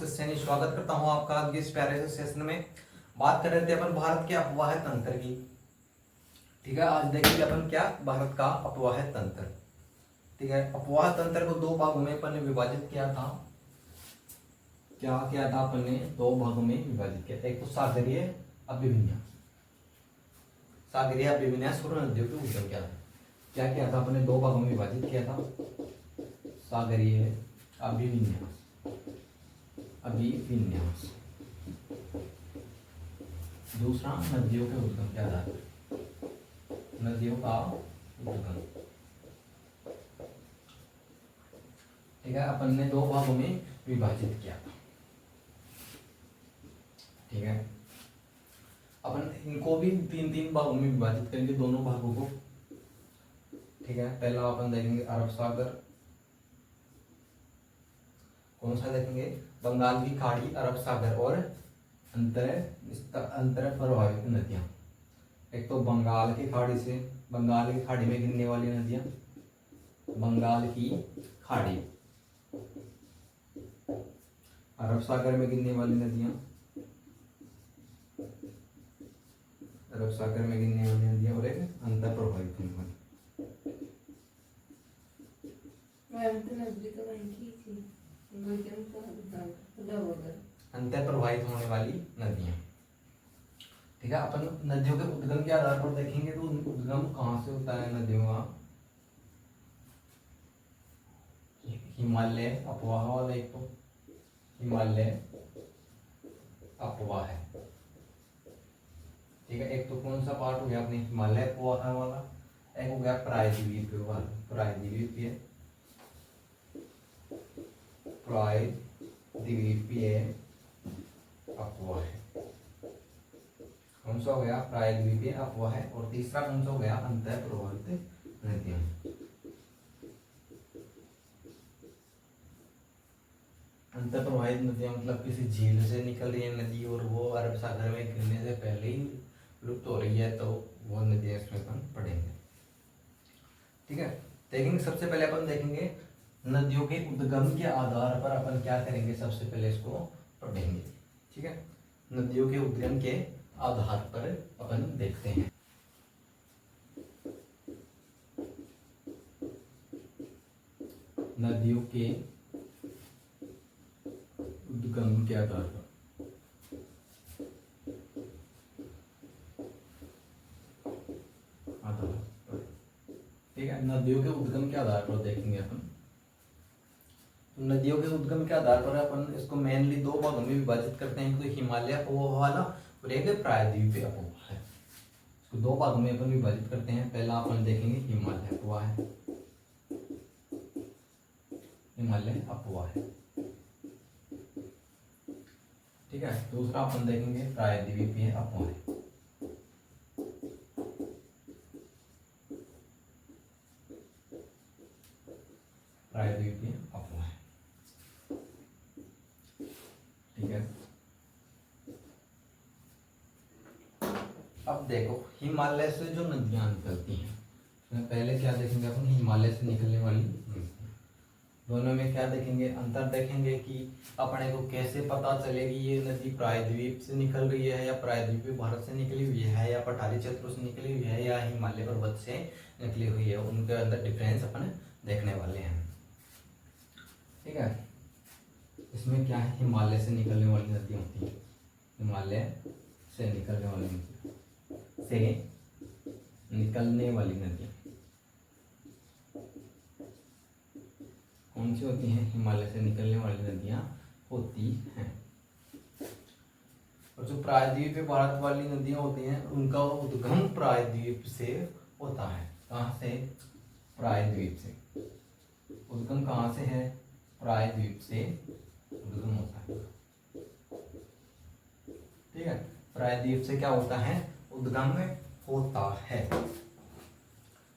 से सैनी स्वागत करता हूं आपका आज के इस प्यारे से सेशन में। बात कर रहे थे अपन भारत के अफवाह तंत्र की। ठीक है, आज देखेंगे अपन क्या भारत का अफवाह तंत्र। ठीक है, अफवाह तंत्र को दो भागों में अपन ने विभाजित किया था। क्या किया था अपन ने? दो भागों में विभाजित किया था। एक तो सागरीय अभिविन्यास, सागरीय अभिविन्यास और नदियों के उद्गम क्या किया था अपन ने? दो भागों में विभाजित किया था। सागरीय अभिविन्यास, अभिविन्यास। दूसरा नदियों के उद्गम के आधार पर, नदियों का उद्गम। ठीक है, अपन ने दो भागों में विभाजित किया था। ठीक है, अपन इनको भी तीन तीन भागों में विभाजित करेंगे, दोनों भागों को। ठीक है, पहला अपन देखेंगे अरब सागर। कौन सा देखेंगे? बंगाल की खाड़ी, अरब सागर और अंतर प्रभावित नदियां। एक तो बंगाल की खाड़ी से, बंगाल की खाड़ी में गिरने वाली नदियां, बंगाल की खाड़ी, अरब सागर में गिरने वाली नदियां, अरब सागर में गिरने वाली नदियां और एक अंतर प्रभावित होने वाली। अंतर प्रभावित होने वाली नदियां। ठीक है, अपन नदियों के उद्गम के आधार पर देखेंगे तो उद्गम कहाँ से होता है नदियों का? हिमालय अफवाह वाला, एक तो हिमालय अफवाह है। ठीक है, एक तो कौन सा पार्ट हो गया अपने हिमालय अफवाह वाला, एक हो गया प्रायद्वीपीय वाला, प्रायद्वीपीय, प्रायद्वीपीय अफवाह है। कौन सा हो गया? प्रायद्वीपीय अफवाह है। और तीसरा कौन सा हो गया? अंतर प्रभावित नदियां। अंतर प्रभावित नदियां मतलब किसी झील से निकल रही है नदी और वो अरब सागर में गिरने से पहले ही लुप्त हो रही है, तो वो नदियां इसमें अपन पढ़ेंगे। ठीक है, देखेंगे सबसे पहले अपन देखेंगे नदियों के उद्गम के आधार पर अपन क्या करेंगे, सबसे पहले इसको पढ़ेंगे। ठीक है, नदियों के उद्गम के आधार पर अपन देखते हैं। नदियों के उद्गम के आधार पर, ठीक है, नदियों के उद्गम के आधार पर देखेंगे अपन। तो नदियों के उद्गम के आधार पर अपन इसको मेनली दो भागों में विभाजित करते हैं, तो हिमालय अफवाह वाला और एक प्रायद्वीपीय अफवाह है। इसको दो भागों में अपन विभाजित करते हैं। पहला अपन देखेंगे हिमालय अफवाह है, हिमालय अफवाह है। ठीक है, दूसरा अपन देखेंगे प्रायद्वीपीय अफवाह है। प्रायद्वीपीय अफवाह है। ठीक है, अब देखो हिमालय से जो नदियां निकलती हैं, पहले क्या देखेंगे अपन? हिमालय से निकलने वाली नदियां। दोनों में क्या देखेंगे? अंतर देखेंगे कि अपने को कैसे पता चलेगी ये नदी प्रायद्वीप से निकल रही है या प्रायद्वीपीय भारत से निकली हुई है या पठारी क्षेत्रों से निकली हुई है या हिमालय पर्वत से निकली हुई है। उनके अंदर डिफरेंस अपन देखने वाले हैं। ठीक है, इसमें क्या है? हिमालय से निकलने वाली नदियां होती हैं, हिमालय से निकलने वाली नदियां कौन सी होती हैं? हिमालय से निकलने वाली नदियां होती हैं। और जो प्रायद्वीपीय भारत वाली नदियां होती हैं उनका उद्गम प्रायद्वीप से होता है। कहाँ से? प्रायद्वीप से। उद्गम कहाँ से है? प्रायद्वीप से उद्गम होता है। ठीक है, प्रायद्वीप से क्या होता है? उद्गम होता है।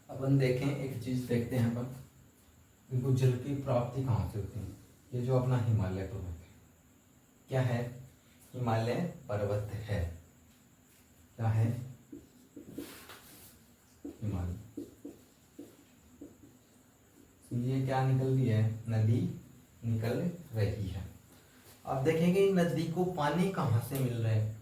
अपन देखें, एक चीज देखते हैं अपन, इनको जल की प्राप्ति कहाँ से होती है? ये जो अपना हिमालय पर्वत है, क्या है? हिमालय पर्वत है। क्या है? हिमालय। ये क्या निकल रही है? नदी निकल रही है। अब देखेंगे नदी को पानी कहाँ से मिल रहा है।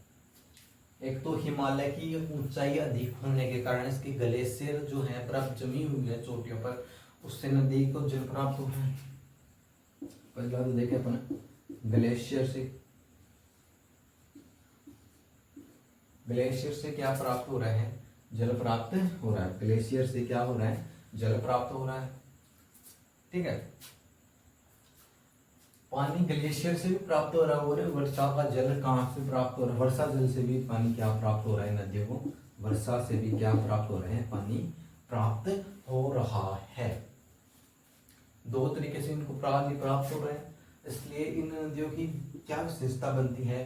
एक तो हिमालय की ऊंचाई अधिक होने के कारण इसके ग्लेशियर जो है बर्फ जमी हुई है चोटियों पर, उससे नदी को जल प्राप्त हुआ है। पहला तो देखे अपन ग्लेशियर से क्या प्राप्त हो रहा है, जल प्राप्त हो रहा है। ग्लेशियर से क्या हो रहा है, जल प्राप्त हो रहा है। ठीक है, पानी ग्लेशियर से भी प्राप्त हो रहा है और वर्षा का जल कहाँ से प्राप्त हो रहा है, वर्षा जल से भी पानी क्या प्राप्त हो रहा है, नदियों को वर्षा से भी क्या प्राप्त हो रहे हैं, पानी प्राप्त हो रहा है। दो तरीके से इनको पानी प्राप्त हो रहा है, इसलिए इन नदियों की क्या विशेषता बनती है।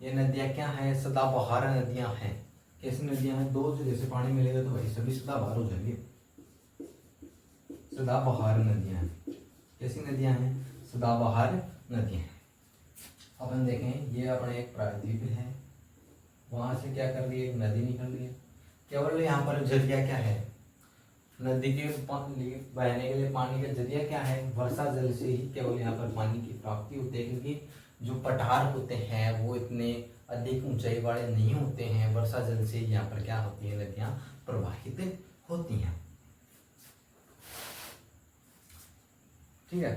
ये नदियां क्या है, सदाबहार नदियां हैं। कैसी नदियां हैं, दो जगह से पानी मिलेगा तो भाई सभी सदाबहार हो जाएंगे। सदाबहार नदियां हैं। कैसी नदियां हैं, सदाबहार नदियां। अपन देखें, ये अपना एक प्रायद्वीप है, वहां से क्या कर रही है, नदी निकल रही है। केवल यहाँ पर जरिया क्या है, नदी के बहने के लिए पानी का जरिया क्या है, वर्षा जल से ही केवल यहाँ पर पानी की प्राप्ति होती है। क्योंकि जो पठार होते हैं वो इतने अधिक ऊंचाई वाले नहीं होते हैं, वर्षा जल से यहाँ पर क्या होती है, नदियां प्रवाहित होती हैं। ठीक है,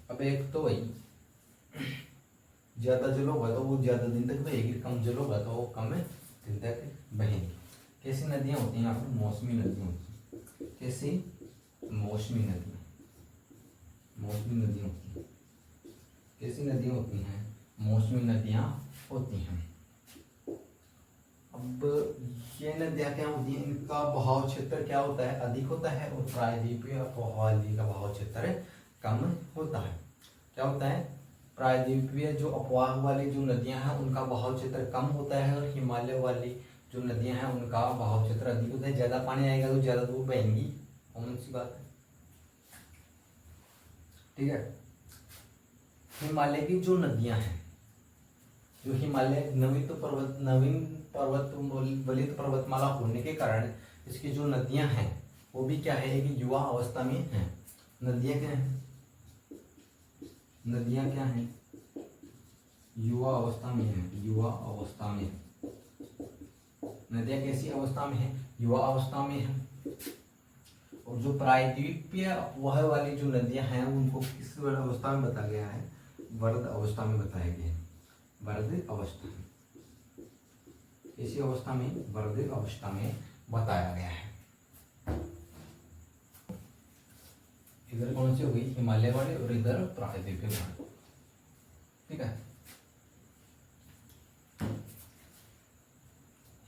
अब एक तो वही ज्यादा जल होगा तो वो ज्यादा दिन तक बहेगी, कम जल होगा तो वो कम दिन तक बहेगी। कैसी नदियां होती हैं, यहाँ पर मौसमी नदियां होती हैं। कैसी, मौसमी नदियां, मौसमी नदियां होती हैं। कैसी नदियां होती हैं, मौसमी नदियां होती हैं। अब ये नदियां क्या होती हैं, इनका बहाव क्षेत्र क्या होता है, अधिक होता है, और प्रायद्वीपीय अपवादी का बहाव क्षेत्र कम होता है। क्या होता है, प्रायद्वीपीय जो अपवाह वाली जो नदियां हैं उनका बहाव क्षेत्र कम होता है, और हिमालय वाली जो नदियां हैं उनका बहाव क्षेत्र अधिक होता है। ज्यादा पानी आएगा तो ज्यादा दूर बहेंगी, कौन सी बात है। ठीक है, हिमालय की जो नदियां हैं, जो हिमालय नवीन पर्वत वलित पर्वतमाला होने के कारण इसकी जो नदियां हैं वो भी क्या है कि युवा अवस्था में हैं। नदियां क्या हैं, नदियां क्या हैं, युवा अवस्था में है, युवा अवस्था में। नदियां कैसी अवस्था में है, युवा अवस्था में है। और जो प्रायद्वीपीय अपवाह वाली जो नदियां हैं उनको किस अवस्था में बताया गया है, वर्ध अवस्था में बताया गया है। वर्ध अवस्था में, इसी अवस्था में, वर्ध अवस्था में बताया गया है। इधर कौन सी हो गई, हिमालय वाले, और इधर प्रायद्वीपीय वाले। ठीक है,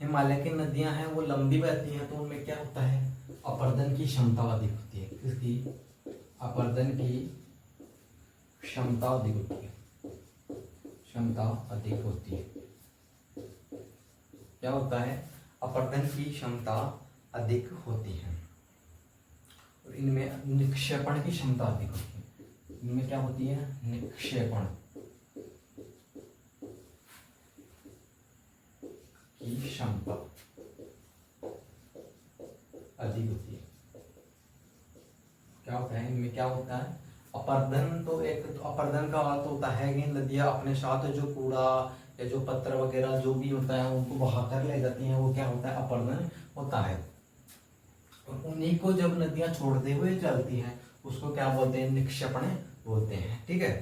हिमालय की नदियां हैं वो लंबी बहती हैं तो उनमें क्या होता है, अपर्दन की क्षमता अधिक होती है। किसकी, अपर्दन की क्षमता अधिक होती है, क्षमता अधिक होती है। क्या होता है, अपर्दन की क्षमता अधिक होती है, और इनमें निक्षेपण की क्षमता अधिक होती है। इनमें क्या होती है, निक्षेपण की क्षमता अधिक होती है। क्या होता है, इनमें क्या होता है, अपर्दन। तो एक तो अपर्दन का अर्थ होता है कि नदियां अपने साथ जो कूड़ा या जो पत्थर वगैरह जो भी होता है उनको बहाकर ले जाती हैं, वो क्या होता है, अपर्दन होता है। और उन्हीं को जब नदियां छोड़ते हुए चलती हैं उसको क्या बोलते हैं, निक्षेपण बोलते हैं। ठीक है,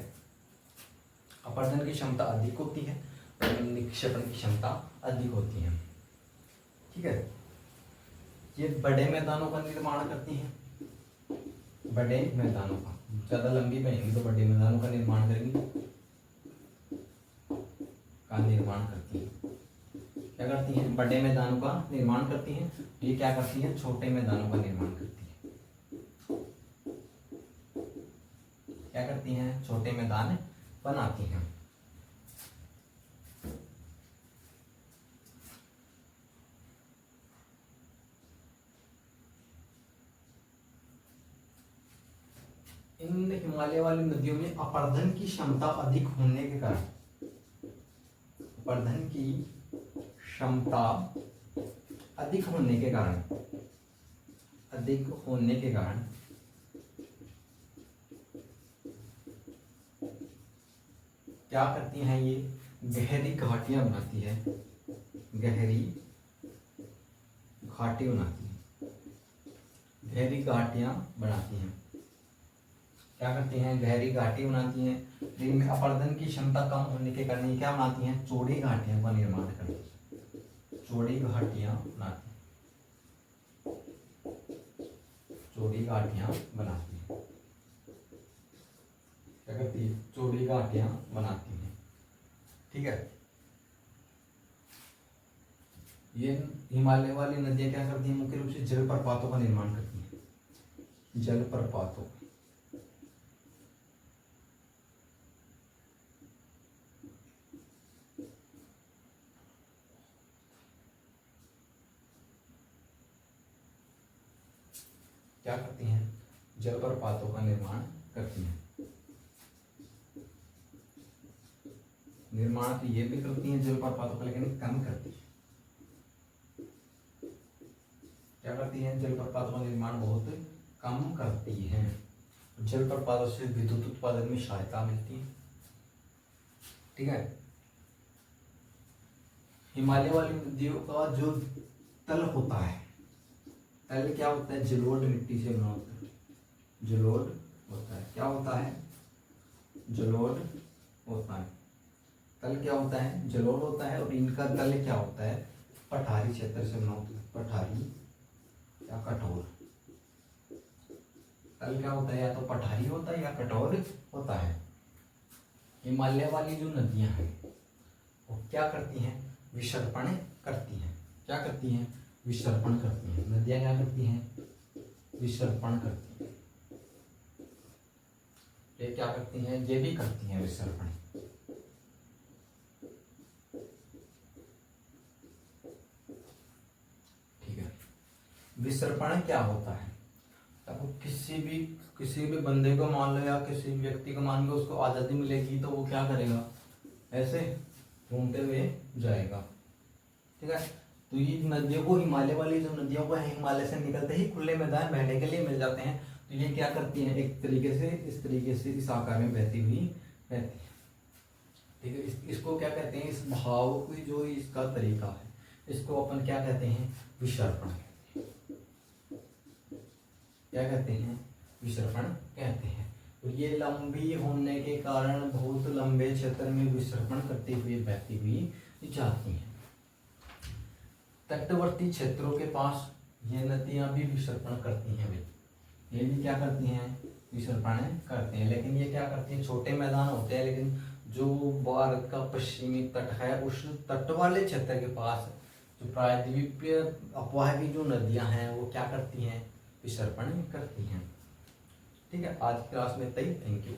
अपर्दन की क्षमता अधिक होती है और निक्षेपण की क्षमता अधिक होती है। ठीक है, ये बड़े मैदानों का निर्माण करती हैं, बड़े मैदानों का, ज्यादा लंबी बनेंगी तो बड़े मैदानों का निर्माण करेंगी, का निर्माण करती है। क्या करती हैं, बड़े मैदानों का निर्माण करती हैं। ये क्या करती हैं, छोटे मैदानों का निर्माण करती है। क्या करती हैं, छोटे मैदान बनाती हैं। इन हिमालय वाली नदियों में अपर्दन की क्षमता अधिक होने के कारण, अपर्दन की क्षमता अधिक होने के कारण, अधिक होने के कारण क्या करती हैं ये, गहरी घाटियां बनाती है, गहरी घाटी बनाती है, गहरी घाटियां बनाती हैं। क्या करती हैं, गहरी घाटी बनाती हैं। जिनमें अपरदन की क्षमता कम होने के कारण ये क्या बनाती हैं, चौड़ी घाटियों का निर्माण करती हैं, चौड़ी घाटियां बनाती हैं, चौड़ी घाटियां बनाती हैं। क्या करती है, चौड़ी घाटियां बनाती हैं। ठीक है, ये हिमालय वाली नदियां क्या करती हैं, मुख्य रूप से जलप्रपातों का निर्माण करती हैं, जलप्रपातों। क्या करती हैं, जलप्रपातों का निर्माण करती हैं। निर्माण तो ये भी करती हैं जलप्रपातों का, लेकिन कम करती है। क्या करती हैं, जलप्रपातों का निर्माण बहुत कम करती हैं। जलप्रपातों से विद्युत उत्पादन में सहायता मिलती है। ठीक है, हिमालय वाली नदियों का जो तल होता है, तल क्या होता है, जलोढ़ मिट्टी से बना होता है, जलोढ़ होता है। क्या होता है, जलोढ़ होता है। तल क्या होता है, जलोढ़ होता है। और इनका तल क्या होता है, पठारी क्षेत्र से बना होता है, पठारी या कठोर। तल क्या होता है, या तो पठारी होता है या कठोर होता है। हिमालय वाली जो नदियां हैं वो क्या करती हैं, विसर्पण करती हैं। क्या करती हैं, विसर्पण करती हैं। नदियां क्या करती हैं, विसर्पण करती हैं। ये क्या करती हैं, ये भी करती हैं विसर्पण। ठीक है, विसर्पण क्या होता है, अब किसी भी बंदे को मान लो या किसी व्यक्ति को मान लो, उसको आज़ादी मिलेगी तो वो क्या करेगा, ऐसे घूमते हुए जाएगा। ठीक है, तो ये नदियों को, हिमालय वाली जो नदियों को है, हिमालय से निकलते ही खुले मैदान बहने के लिए मिल जाते हैं। तो ये क्या करती हैं, एक तरीके से इस तरीके से इस आकार में बहती हुई रहती है। ठीक है, इसको क्या कहते हैं, इस भाव की जो इसका तरीका है, इसको अपन क्या कहते हैं, विसर्पण। क्या कहते हैं, विसर्पण कहते हैं। तो ये लंबी होने के कारण बहुत लंबे क्षेत्र में विसर्पण करते हुए बहती हुई जाती हैं। तटवर्ती क्षेत्रों के पास ये नदियां भी विसर्पण करती हैं, ये भी क्या करती हैं, विसर्पण करते हैं। लेकिन ये क्या करती हैं, छोटे मैदान होते हैं, लेकिन जो भारत का पश्चिमी तट है, उस तट वाले क्षेत्र के पास जो प्रायद्वीपीय अपवाही जो नदियां हैं वो क्या करती हैं, विसर्पण करती हैं। ठीक है, आज की क्लास में इतना ही। Thank you.